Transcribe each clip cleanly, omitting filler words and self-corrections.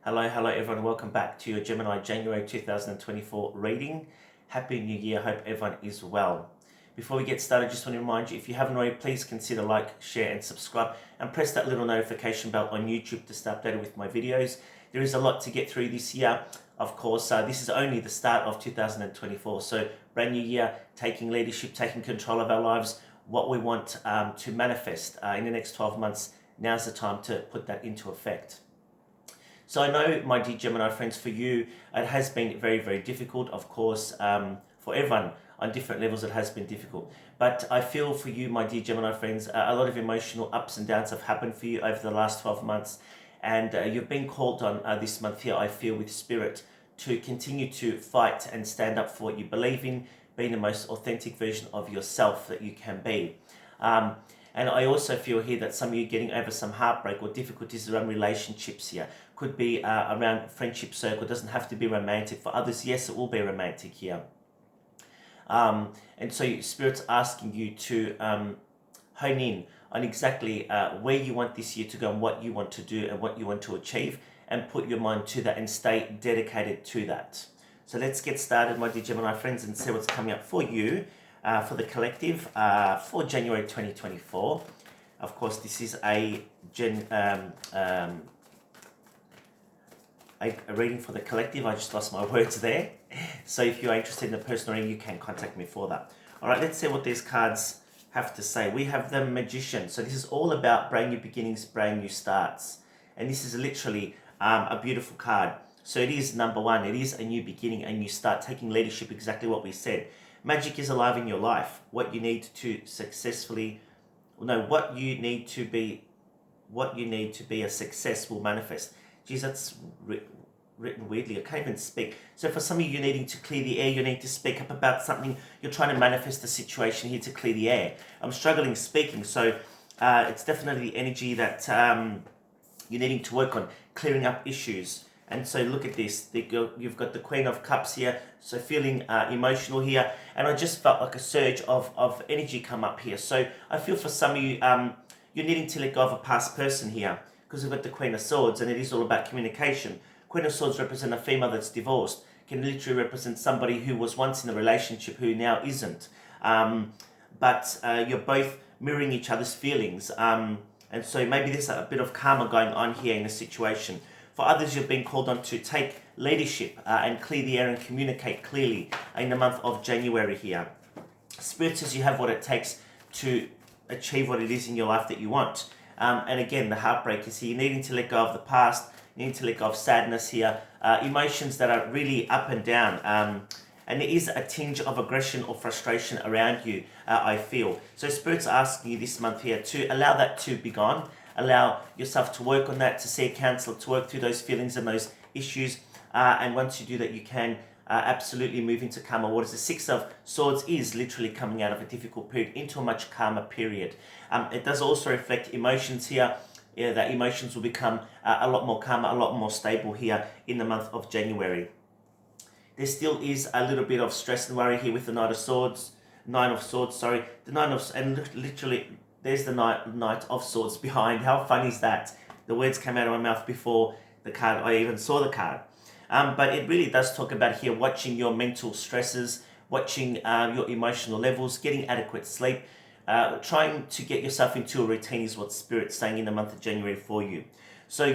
Hello everyone, welcome back to your Gemini January 2024 reading. Happy New Year, hope everyone is well. Before we get started, just want to remind you, if you haven't already, please consider like, share and subscribe and press that little notification bell on YouTube to stay updated with my videos. There is a lot to get through this year, of course. This is only the start of 2024, so brand new year, taking leadership, taking control of our lives, what we want to manifest in the next 12 months. Now's the time to put that into effect. So I know, my dear Gemini friends, for you, it has been very, very difficult. Of course, for everyone on different levels, it has been difficult. But I feel for you, my dear Gemini friends, a lot of emotional ups and downs have happened for you over the last 12 months. And you've been called on this month here, I feel, with spirit, to continue to fight and stand up for what you believe in, being the most authentic version of yourself that you can be. And I also feel here that some of you getting over some heartbreak or difficulties around relationships here. Could be around friendship circle, doesn't have to be romantic. For others, yes, it will be romantic here. And so Spirit's asking you to hone in on exactly where you want this year to go and what you want to do and what you want to achieve, and put your mind to that and stay dedicated to that. So let's get started, my dear Gemini friends, and see what's coming up for you. For the collective for January 2024. Of course, this is a reading for the collective. I just lost my words there. So if you're interested in the personal reading, you can contact me for that. All right, let's see what these cards have to say. We have the Magician. So this is all about brand new beginnings, brand new starts. And this is literally a beautiful card. So it is number one. It is a new beginning, a new start, taking leadership, exactly what we said. Magic is alive in your life. What you need to successfully, what you need to be a success will manifest. Geez, that's written weirdly. I can't even speak. So for some of you needing to clear the air, you need to speak up about something. You're trying to manifest a situation here to clear the air. I'm struggling speaking, so it's definitely the energy that you're needing to work on, clearing up issues. And so look at this, you've got the Queen of Cups here, so feeling emotional here, and I just felt like a surge of energy come up here. So I feel for some of you, you're needing to let go of a past person here, because we've got the Queen of Swords, and it is all about communication. Queen of Swords represent a female that's divorced, can literally represent somebody who was once in a relationship who now isn't. But you're both mirroring each other's feelings, and so maybe there's a bit of karma going on here in the situation. For others, you've been called on to take leadership and clear the air and communicate clearly in the month of January here. Spirit says you have what it takes to achieve what it is in your life that you want. And again, the heartbreak is here. You're needing to let go of the past. You need to let go of sadness here. Emotions that are really up and down. And there is a tinge of aggression or frustration around you, I feel. So Spirit's asking you this month here to allow that to be gone. Allow yourself to work on that, to see a counsellor, to work through those feelings and those issues. And once you do that, you can absolutely move into karma. What is the Six of Swords is literally coming out of a difficult period into a much calmer period. It does also reflect emotions here. Yeah, that emotions will become a lot more calmer, a lot more stable here in the month of January. There still is a little bit of stress and worry here with the Nine of Swords, sorry. The Nine of, and literally, there's the Knight of Swords behind. How funny is that? The words came out of my mouth before the card, I even saw the card. But it really does talk about here watching your mental stresses, watching your emotional levels, getting adequate sleep, trying to get yourself into a routine is what Spirit's saying in the month of January for you. So,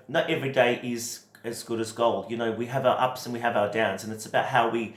not every day is as good as gold. We have our ups and we have our downs, and it's about how we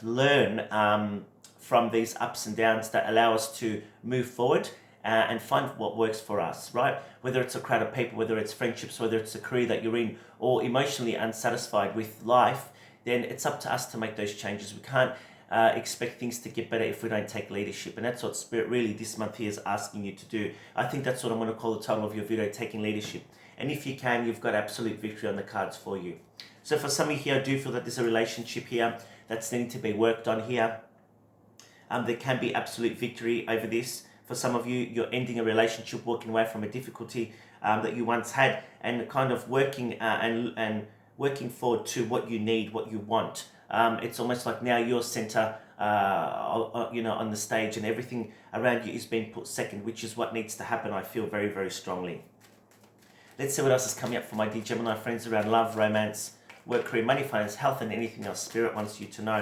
learn from these ups and downs that allow us to move forward and find what works for us, right? Whether it's a crowd of people, whether it's friendships, whether it's a career that you're in, or emotionally unsatisfied with life, then it's up to us to make those changes. We can't expect things to get better if we don't take leadership, and that's what Spirit really this month here is asking you to do. I think that's what I'm going to call the title of your video, Taking Leadership. And if you can, you've got absolute victory on the cards for you. So for some of you here, I do feel that there's a relationship here that's needing to be worked on here. There can be absolute victory over this. For some of you, you're ending a relationship, walking away from a difficulty that you once had, and kind of working and working forward to what you need, what you want. It's almost like now you're center, on the stage, and everything around you is being put second, which is what needs to happen. I feel very, very strongly. Let's see what else is coming up for my dear Gemini friends around love, romance, work, career, money, finance, health, and anything else Spirit wants you to know.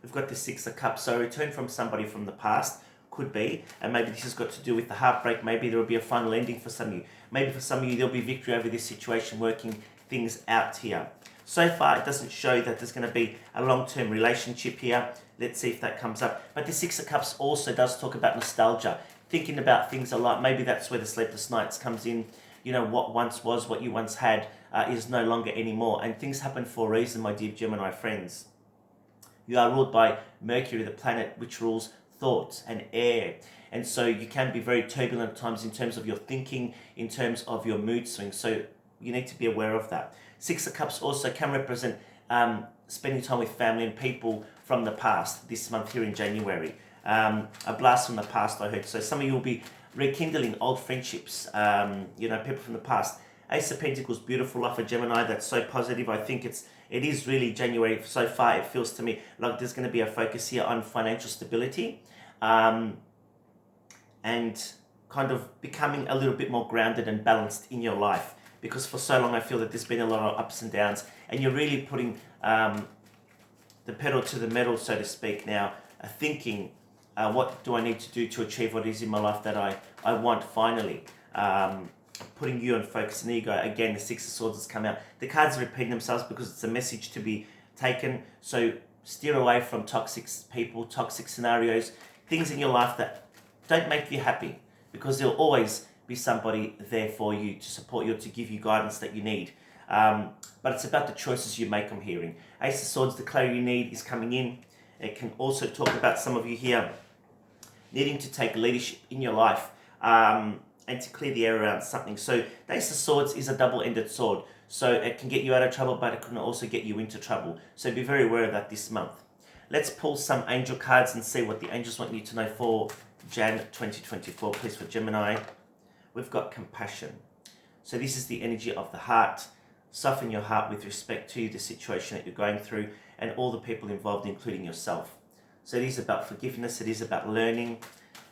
We've got the Six of Cups. So a return from somebody from the past could be, and maybe this has got to do with the heartbreak. Maybe there will be a final ending for some of you. Maybe for some of you, there'll be victory over this situation, working things out here. So far, it doesn't show that there's going to be a long-term relationship here. Let's see if that comes up. But the Six of Cups also does talk about nostalgia, thinking about things a lot. Maybe that's where the sleepless nights comes in. You know, what once was, what you once had, is no longer anymore. And things happen for a reason, my dear Gemini friends. You are ruled by Mercury, the planet which rules thoughts and air. And so you can be very turbulent at times in terms of your thinking, in terms of your mood swings. So you need to be aware of that. Six of Cups also can represent spending time with family and people from the past this month here in January. A blast from the past, I heard. So some of you will be rekindling old friendships, people from the past. Ace of Pentacles, beautiful life for Gemini. That's so positive. I think it is really January. So far, it feels to me like there's going to be a focus here on financial stability, and kind of becoming a little bit more grounded and balanced in your life. Because for so long, I feel that there's been a lot of ups and downs, and you're really putting the pedal to the metal, so to speak, now, thinking, what do I need to do to achieve what is in my life that I want finally? Putting you on focus and ego. Again, the Six of Swords has come out. The cards are repeating themselves because it's a message to be taken. So steer away from toxic people, toxic scenarios, things in your life that don't make you happy, because there'll always be somebody there for you to support you, to give you guidance that you need. But it's about the choices you make, I'm hearing. Ace of Swords, the clarity you need is coming in. It can also talk about some of you here needing to take leadership in your life, and to clear the air around something. So the Ace of Swords is a double-ended sword. So it can get you out of trouble, but it can also get you into trouble. So be very aware of that this month. Let's pull some angel cards and see what the angels want you to know for Jan 2024, please, for Gemini. We've got compassion. So this is the energy of the heart. Soften your heart with respect to the situation that you're going through and all the people involved, including yourself. So it is about forgiveness. It is about learning.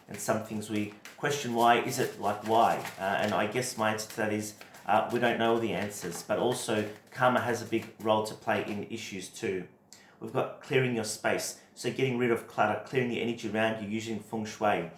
And some things we question, why is it like why? And I guess my answer to that is we don't know all the answers, but also karma has a big role to play in issues too. We've got clearing your space. So getting rid of clutter, clearing the energy around you using feng shui.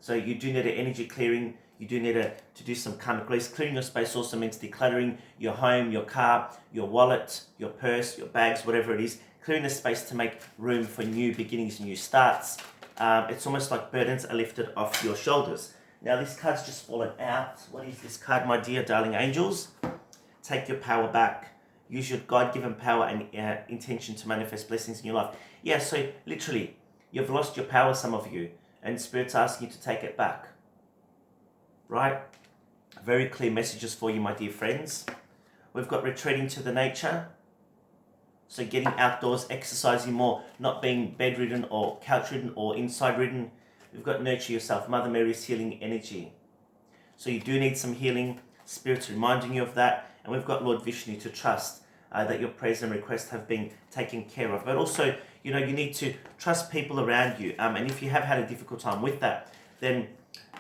So you do need an energy clearing. You do need to do some karmic release. Clearing your space also means decluttering your home, your car, your wallet, your purse, your bags, whatever it is. Clearing the space to make room for new beginnings, new starts. It's almost like burdens are lifted off your shoulders. Now this card's just fallen out. What is this card, my dear darling angels? Take your power back. Use your God-given power and intention to manifest blessings in your life. Yeah, so literally, you've lost your power, some of you, and Spirit's asking you to take it back. Right? Very clear messages for you, my dear friends. We've got retreating to the nature. So getting outdoors, exercising more, not being bedridden or couch-ridden or inside-ridden. We've got nurture yourself. Mother Mary's healing energy. So you do need some healing. Spirit's reminding you of that. And we've got Lord Vishnu to trust that your prayers and requests have been taken care of. But also, you need to trust people around you. And if you have had a difficult time with that, then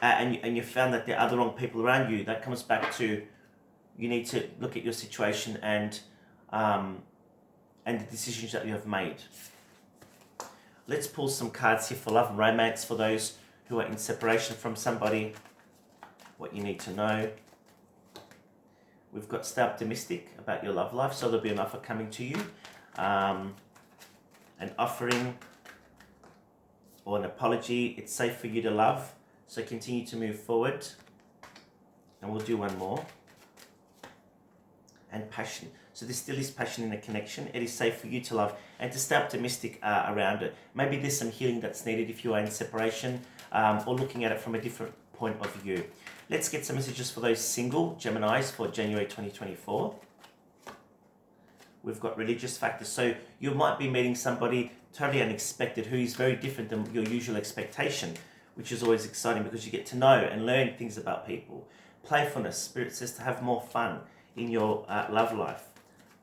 and you found that there are the wrong people around you, that comes back to you need to look at your situation and the decisions that you have made. Let's pull some cards here for love and romance for those who are in separation from somebody. What you need to know. We've got stay optimistic about your love life, so there'll be an offer coming to you, an offering or an apology. It's safe for you to love, so continue to move forward. And we'll do one more. And passion. So there still is passion in a connection. It is safe for you to love and to stay optimistic around it. Maybe there's some healing that's needed if you are in separation, or looking at it from a different point of view. Let's get some messages for those single Geminis for January 2024. We've got religious factors. So you might be meeting somebody totally unexpected who is very different than your usual expectation, which is always exciting because you get to know and learn things about people. Playfulness. Spirit says to have more fun in your love life.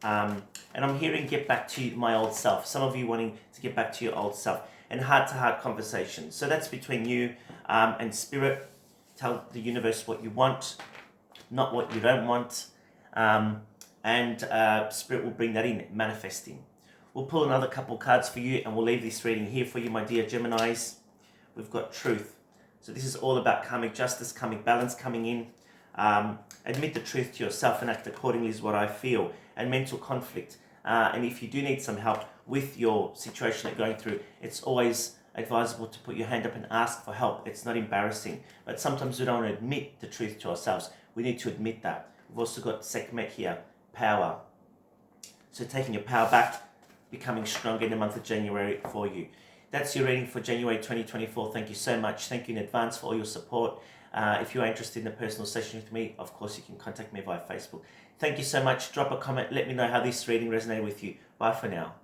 And I'm hearing get back to my old self. Some of you wanting to get back to your old self. And heart-to-heart conversations. So that's between you and Spirit. Tell the universe what you want. not what you don't want. And Spirit will bring that in, manifesting. We'll pull another couple cards for you and we'll leave this reading here for you, my dear Geminis. We've got truth. So this is all about karmic justice, karmic balance coming in. Admit the truth to yourself and act accordingly is what I feel. And mental conflict. And if you do need some help with your situation that you're going through, it's always advisable to put your hand up and ask for help. It's not embarrassing. But sometimes we don't want to admit the truth to ourselves. We need to admit that. We've also got Sekhmet here, power. So taking your power back, becoming stronger in the month of January for you. That's your reading for January 2024. Thank you so much. Thank you in advance for all your support. If you are interested in a personal session with me, of course, you can contact me via Facebook. Thank you so much. Drop a comment. Let me know how this reading resonated with you. Bye for now.